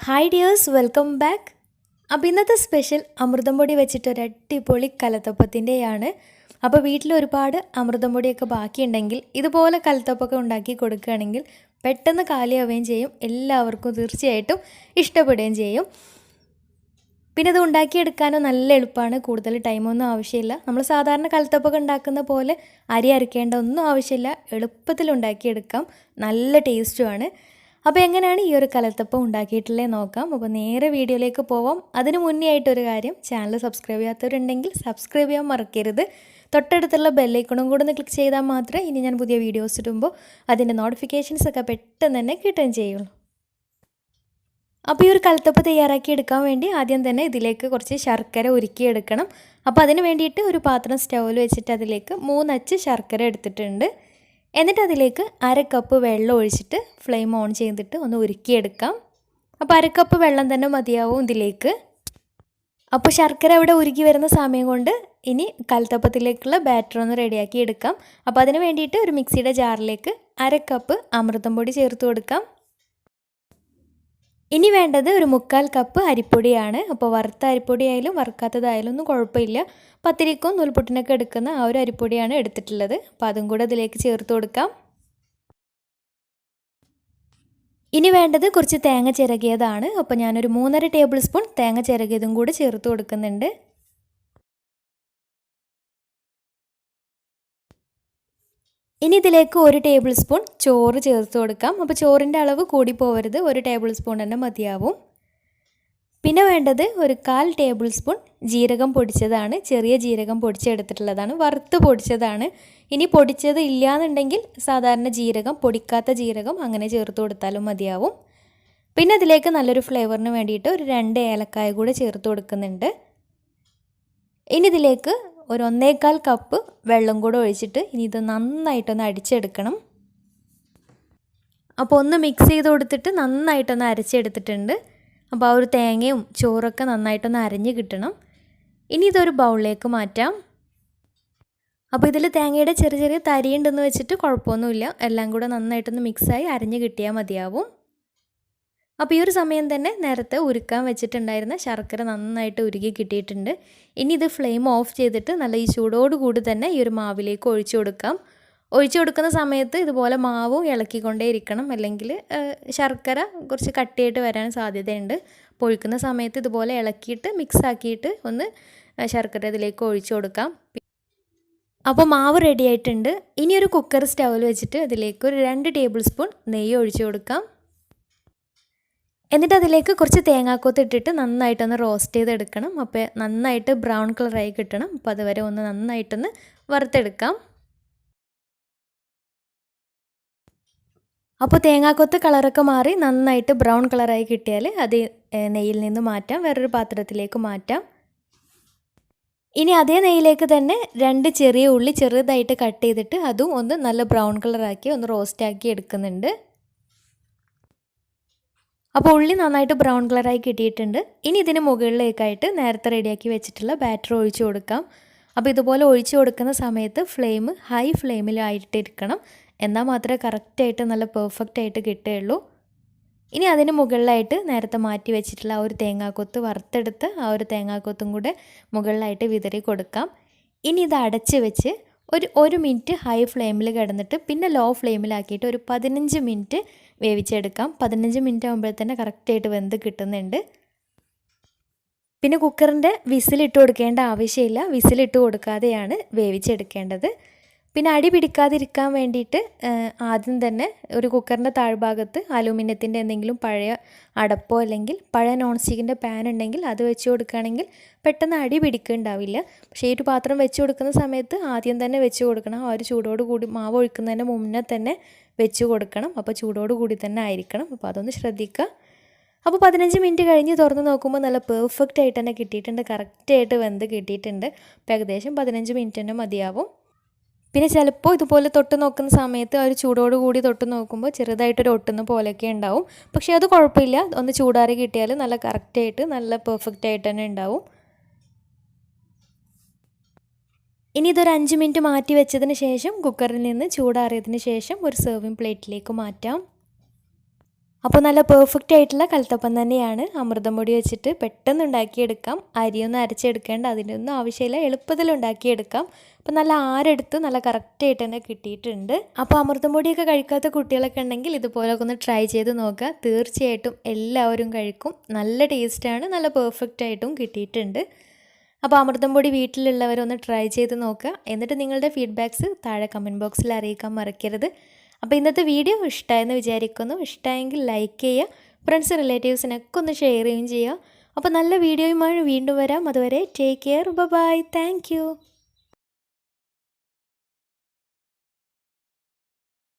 Hi dears, welcome back. അപ്പോൾ ഇന്നത്തെ special അമൃതം പൊടി വെച്ചിട്ടൊരു അടിപൊളി കലത്തപ്പത്തിൻ്റെയാണ്. അപ്പോൾ വീട്ടിൽ ഒരുപാട് അമൃതം പൊടിയൊക്കെ ബാക്കിയുണ്ടെങ്കിൽ ഇതുപോലെ കലത്തപ്പൊക്കെ ഉണ്ടാക്കി കൊടുക്കുകയാണെങ്കിൽ പെട്ടെന്ന് കാലിയാവുകയും ചെയ്യും, എല്ലാവർക്കും തീർച്ചയായിട്ടും ഇഷ്ടപ്പെടുകയും ചെയ്യും. പിന്നെ ഇത് ഉണ്ടാക്കിയെടുക്കാനും നല്ല എളുപ്പമാണ്, കൂടുതൽ ടൈമൊന്നും ആവശ്യമില്ല. നമ്മൾ സാധാരണ കലത്തപ്പൊക്കെ ഉണ്ടാക്കുന്ന പോലെ അരി അരക്കേണ്ട ഒന്നും ആവശ്യമില്ല, എളുപ്പത്തിൽ ഉണ്ടാക്കിയെടുക്കാം, നല്ല ടേസ്റ്റുമാണ്. അപ്പോൾ എങ്ങനെയാണ് ഈ ഒരു കലത്തപ്പം ഉണ്ടാക്കിയിട്ടുള്ളത് നോക്കാം. അപ്പോൾ നേരെ വീഡിയോയിലേക്ക് പോവാം. അതിന് മുന്നേ ആയിട്ടൊരു കാര്യം, ചാനൽ സബ്സ്ക്രൈബ് ചെയ്യാത്തവരുണ്ടെങ്കിൽ സബ്സ്ക്രൈബ് ചെയ്യാൻ മറക്കരുത്. തൊട്ടടുത്തുള്ള ബെല്ലൈക്കണും കൂടെ ഒന്ന് ക്ലിക്ക് ചെയ്താൽ മാത്രമേ ഇനി ഞാൻ പുതിയ വീഡിയോസ് ഇടുമ്പോൾ അതിൻ്റെ നോട്ടിഫിക്കേഷൻസ് ഒക്കെ പെട്ടെന്ന് തന്നെ കിട്ടുകയും ചെയ്യുള്ളൂ. അപ്പോൾ ഈ ഒരു കലത്തപ്പം തയ്യാറാക്കി എടുക്കാൻ വേണ്ടി ആദ്യം തന്നെ ഇതിലേക്ക് കുറച്ച് ശർക്കര ഉരുക്കിയെടുക്കണം. അപ്പോൾ അതിന് വേണ്ടിയിട്ട് ഒരു പാത്രം സ്റ്റൗവിൽ വെച്ചിട്ട് അതിലേക്ക് 3 അച്ച് ശർക്കര എടുത്തിട്ടുണ്ട്. എന്നിട്ട് അതിലേക്ക് 1/2 കപ്പ് വെള്ളം ഒഴിച്ചിട്ട് ഫ്ലെയിം ഓൺ ചെയ്തിട്ട് ഒന്ന് ഉരുക്കിയെടുക്കാം. അപ്പോൾ 1/2 കപ്പ് വെള്ളം തന്നെ മതിയാവും ഇതിലേക്ക്. അപ്പോൾ ശർക്കര അവിടെ ഉരുക്കി വരുന്ന സമയം കൊണ്ട് ഇനി കലത്തപ്പത്തിലേക്കുള്ള ബാറ്റർ ഒന്ന് റെഡിയാക്കി എടുക്കാം. അപ്പോൾ അതിന് വേണ്ടിയിട്ട് ഒരു മിക്സിയുടെ ജാറിലേക്ക് 1/2 കപ്പ് അമൃതം പൊടി ചേർത്ത് കൊടുക്കാം. ഇനി വേണ്ടത് ഒരു 1/4 കപ്പ് അരിപ്പൊടിയാണ്. അപ്പോൾ വറുത്ത അരിപ്പൊടി ആയാലും വറുക്കാത്തതായാലും ഒന്നും കുഴപ്പമില്ല. പത്തിരിക്കും നൂൽപുട്ടിനൊക്കെ എടുക്കുന്ന ആ ഒരു അരിപ്പൊടിയാണ് എടുത്തിട്ടുള്ളത്. അപ്പോൾ അതും കൂടെ അതിലേക്ക് ചേർത്ത് കൊടുക്കാം. ഇനി വേണ്ടത് കുറച്ച് തേങ്ങ ചിരകിയതാണ്. അപ്പോൾ ഞാനൊരു 3.5 ടേബിൾ സ്പൂൺ തേങ്ങ ചിരകിയതും കൂടെ ചേർത്ത് കൊടുക്കുന്നുണ്ട്. ഇനി ഇതിലേക്ക് 1 ടേബിൾ സ്പൂൺ ചോറ് ചേർത്ത് കൊടുക്കാം. അപ്പോൾ ചോറിൻ്റെ അളവ് കൂടി പോവരുത്, 1 ടേബിൾ സ്പൂൺ തന്നെ മതിയാവും. പിന്നെ വേണ്ടത് ഒരു 1/4 ടേബിൾ സ്പൂൺ ജീരകം പൊടിച്ചതാണ്, ചെറിയ ജീരകം പൊടിച്ചെടുത്തിട്ടുള്ളതാണ്, വറുത്ത് പൊടിച്ചതാണ്. ഇനി പൊടിച്ചത് ഇല്ലയെന്നുണ്ടെങ്കിൽ സാധാരണ ജീരകം, പൊടിക്കാത്ത ജീരകം അങ്ങനെ ചേർത്ത് കൊടുത്താലും മതിയാവും. പിന്നെ അതിലേക്ക് നല്ലൊരു ഫ്ലേവറിന് വേണ്ടിയിട്ട് ഒരു 2 ഏലക്കായ കൂടെ ചേർത്ത് കൊടുക്കുന്നുണ്ട്. ഇനി ഇതിലേക്ക് ഒരു 1/4 കപ്പ് വെള്ളം കൂടെ ഒഴിച്ചിട്ട് ഇനി ഇത് നന്നായിട്ടൊന്ന് അടിച്ചെടുക്കണം. അപ്പോൾ ഒന്ന് മിക്സ് ചെയ്ത് കൊടുത്തിട്ട് നന്നായിട്ടൊന്ന് അരച്ചെടുത്തിട്ടുണ്ട്. അപ്പോൾ ആ ഒരു തേങ്ങയും ചോറൊക്കെ നന്നായിട്ടൊന്ന് അരഞ്ഞ് കിട്ടണം. ഇനി ഇതൊരു ബൗളിലേക്ക് മാറ്റാം. അപ്പോൾ ഇതിൽ തേങ്ങയുടെ ചെറിയ ചെറിയ തരിയുണ്ടെന്ന് വെച്ചിട്ട് കുഴപ്പമൊന്നുമില്ല, എല്ലാം കൂടെ നന്നായിട്ടൊന്ന് മിക്സായി അരഞ്ഞ് കിട്ടിയാൽ മതിയാവും. അപ്പോൾ ഈ ഒരു സമയം തന്നെ നേരത്തെ ഉരുക്കാൻ വെച്ചിട്ടുണ്ടായിരുന്ന ശർക്കര നന്നായിട്ട് ഉരുകി കിട്ടിയിട്ടുണ്ട്. ഇനി ഇത് ഫ്ലെയിം ഓഫ് ചെയ്തിട്ട് നല്ല ഈ ചൂടോടുകൂടി തന്നെ ഈ ഒരു മാവിലേക്ക് ഒഴിച്ചു കൊടുക്കാം. ഒഴിച്ചു കൊടുക്കുന്ന സമയത്ത് ഇതുപോലെ മാവും ഇളക്കിക്കൊണ്ടേ ഇരിക്കണം, അല്ലെങ്കിൽ ശർക്കര കുറച്ച് കട്ടിയായിട്ട് വരാൻ സാധ്യതയുണ്ട്. അപ്പോൾ ഒഴിക്കുന്ന സമയത്ത് ഇതുപോലെ ഇളക്കിയിട്ട് മിക്സ് ആക്കിയിട്ട് ഒന്ന് ശർക്കര ഇതിലേക്ക് ഒഴിച്ചു കൊടുക്കാം. അപ്പോൾ മാവ് റെഡി ആയിട്ടുണ്ട്. ഇനി ഒരു കുക്കർ സ്റ്റൗവിൽ വെച്ചിട്ട് അതിലേക്ക് ഒരു 2 ടേബിൾ സ്പൂൺ നെയ്യ് ഒഴിച്ചു കൊടുക്കാം. എന്നിട്ട് അതിലേക്ക് കുറച്ച് തേങ്ങാക്കൊത്ത് ഇട്ടിട്ട് നന്നായിട്ടൊന്ന് റോസ്റ്റ് ചെയ്തെടുക്കണം. അപ്പോൾ നന്നായിട്ട് ബ്രൗൺ കളറായി കിട്ടണം. അപ്പോൾ അതുവരെ ഒന്ന് നന്നായിട്ടൊന്ന് വറുത്തെടുക്കാം. അപ്പോൾ തേങ്ങാക്കൊത്ത് കളറൊക്കെ മാറി നന്നായിട്ട് ബ്രൗൺ കളറായി കിട്ടിയാൽ അത് നെയ്യിൽ നിന്ന് മാറ്റാം, വേറൊരു പാത്രത്തിലേക്ക് മാറ്റാം. ഇനി അതേ നെയ്യിലേക്ക് തന്നെ 2 ചെറിയ ഉള്ളി ചെറുതായിട്ട് കട്ട് ചെയ്തിട്ട് അതും ഒന്ന് നല്ല ബ്രൗൺ കളറാക്കി ഒന്ന് റോസ്റ്റാക്കി എടുക്കുന്നുണ്ട്. അപ്പോൾ ഉള്ളി നന്നായിട്ട് ബ്രൗൺ കളറായി കിട്ടിയിട്ടുണ്ട്. ഇനി ഇതിന് മുകളിലേക്കായിട്ട് നേരത്തെ റെഡിയാക്കി വെച്ചിട്ടുള്ള ബാറ്റർ ഒഴിച്ചു കൊടുക്കാം. അപ്പോൾ ഇതുപോലെ ഒഴിച്ചു കൊടുക്കുന്ന സമയത്ത് ഫ്ലെയിം ഹൈ ഫ്ലെയിമിലായിട്ടിരിക്കണം, എന്നാൽ മാത്രമേ കറക്റ്റായിട്ട് നല്ല പെർഫെക്റ്റ് ആയിട്ട് കിട്ടുകയുള്ളൂ. ഇനി അതിന് മുകളിലായിട്ട് നേരത്തെ മാറ്റി വെച്ചിട്ടുള്ള ആ ഒരു തേങ്ങാക്കൊത്ത് വറുത്തെടുത്ത് ആ ഒരു തേങ്ങാക്കൊത്തും കൂടെ മുകളിലായിട്ട് വിതറി കൊടുക്കാം. ഇനി ഇത് അടച്ച് വെച്ച് ഒരു 1 മിനിറ്റ് ഹൈ ഫ്ലെയിമിൽ കിടന്നിട്ട് പിന്നെ ലോ ഫ്ലെയിമിലാക്കിയിട്ട് ഒരു 15 മിനിറ്റ് വേവിച്ചെടുക്കാം. 15 മിനിറ്റ് ആകുമ്പോൾ തന്നെ കറക്റ്റായിട്ട് വെന്ത് കിട്ടുന്നുണ്ട്. പിന്നെ കുക്കറിൻ്റെ വിസിലിട്ട് കൊടുക്കേണ്ട ആവശ്യമില്ല, വിസിലിട്ട് കൊടുക്കാതെയാണ് വേവിച്ചെടുക്കേണ്ടത്. പിന്നെ അടി പിടിക്കാതിരിക്കാൻ വേണ്ടിയിട്ട് ആദ്യം തന്നെ ഒരു കുക്കറിൻ്റെ താഴ്ഭാഗത്ത് അലൂമിനിയത്തിൻ്റെ എന്തെങ്കിലും പഴയ അടപ്പോ അല്ലെങ്കിൽ പഴയ നോൺ സ്റ്റിക്കിൻ്റെ പാൻ ഉണ്ടെങ്കിൽ അത് വെച്ച് കൊടുക്കുകയാണെങ്കിൽ പെട്ടെന്ന് അടി പിടിക്കുന്നുണ്ടാവില്ല. പക്ഷേ ഈ ഒരു പാത്രം വെച്ച് കൊടുക്കുന്ന സമയത്ത് ആദ്യം തന്നെ വെച്ച് കൊടുക്കണം. ആ ഒരു ചൂടോട് കൂടി മാവ് ഒഴിക്കുന്നതിന് മുന്നേ തന്നെ വെച്ച് കൊടുക്കണം. അപ്പോൾ ചൂടോട് കൂടി തന്നെ ആയിരിക്കണം. അപ്പോൾ അതൊന്ന് ശ്രദ്ധിക്കുക. അപ്പോൾ 15 മിനിറ്റ് കഴിഞ്ഞ് തുറന്ന് നോക്കുമ്പോൾ നല്ല പെർഫെക്റ്റ് ആയിട്ട് തന്നെ കിട്ടിയിട്ടുണ്ട്, കറക്റ്റായിട്ട് വെന്ത് കിട്ടിയിട്ടുണ്ട്. അപ്പോൾ ഏകദേശം 15 മിനിറ്റ് തന്നെ മതിയാവും. പിന്നെ ചിലപ്പോൾ ഇതുപോലെ തൊട്ട് നോക്കുന്ന സമയത്ത് ആ ഒരു ചൂടോട് കൂടി തൊട്ട് നോക്കുമ്പോൾ ചെറുതായിട്ടൊരു ഒട്ടുന്ന പോലെയൊക്കെ ഉണ്ടാവും. പക്ഷേ അത് കുഴപ്പമില്ല, ഒന്ന് ചൂടാറി കിട്ടിയാൽ നല്ല കറക്റ്റായിട്ട് നല്ല പെർഫെക്റ്റ് ആയിട്ട് തന്നെ ഉണ്ടാവും. ഇനി ഇതൊരു 5 മിനിറ്റ് മാറ്റി വെച്ചതിന് ശേഷം കുക്കറിൽ നിന്ന് ചൂടാറിയതിന് ശേഷം ഒരു സെർവിങ് പ്ലേറ്റിലേക്ക് മാറ്റാം. അപ്പോൾ നല്ല പെർഫെക്റ്റ് ആയിട്ടുള്ള കലത്തപ്പം തന്നെയാണ്. അമൃതം പൊടി വെച്ചിട്ട് പെട്ടെന്ന് ഉണ്ടാക്കിയെടുക്കാം. അരിയൊന്നും അരച്ചെടുക്കേണ്ട, അതിനൊന്നും ആവശ്യമില്ല, എളുപ്പത്തിൽ ഉണ്ടാക്കിയെടുക്കാം. അപ്പോൾ നല്ല ആരെടുത്ത് നല്ല കറക്റ്റായിട്ട് തന്നെ കിട്ടിയിട്ടുണ്ട്. അപ്പോൾ അമൃതം പൊടിയൊക്കെ കഴിക്കാത്ത കുട്ടികളൊക്കെ ഉണ്ടെങ്കിൽ ഇതുപോലൊക്കെ ഒന്ന് ട്രൈ ചെയ്ത് നോക്കുക. തീർച്ചയായിട്ടും എല്ലാവരും കഴിക്കും. നല്ല ടേസ്റ്റാണ്, നല്ല പെർഫെക്റ്റ് ആയിട്ടും കിട്ടിയിട്ടുണ്ട്. അപ്പോൾ അമൃതം പൊടി വീട്ടിലുള്ളവരൊന്ന് ട്രൈ ചെയ്ത് നോക്കുക. എന്നിട്ട് നിങ്ങളുടെ ഫീഡ്ബാക്ക്സ് താഴെ കമൻറ്റ് ബോക്സിൽ അറിയിക്കാൻ മറക്കരുത്. അപ്പോൾ ഇന്നത്തെ വീഡിയോ ഇഷ്ടമായെന്ന് വിചാരിക്കുന്നു. ഇഷ്ടമായെങ്കിൽ ലൈക്ക് ചെയ്യുക, ഫ്രണ്ട്സ് റിലേറ്റീവ്സിനൊക്കെ ഒന്ന് ഷെയർ ചെയ്യുകയും ചെയ്യുക. അപ്പോൾ നല്ല വീഡിയോയുമായി വീണ്ടും വരാം. അതുവരെ take care, bye, thank U.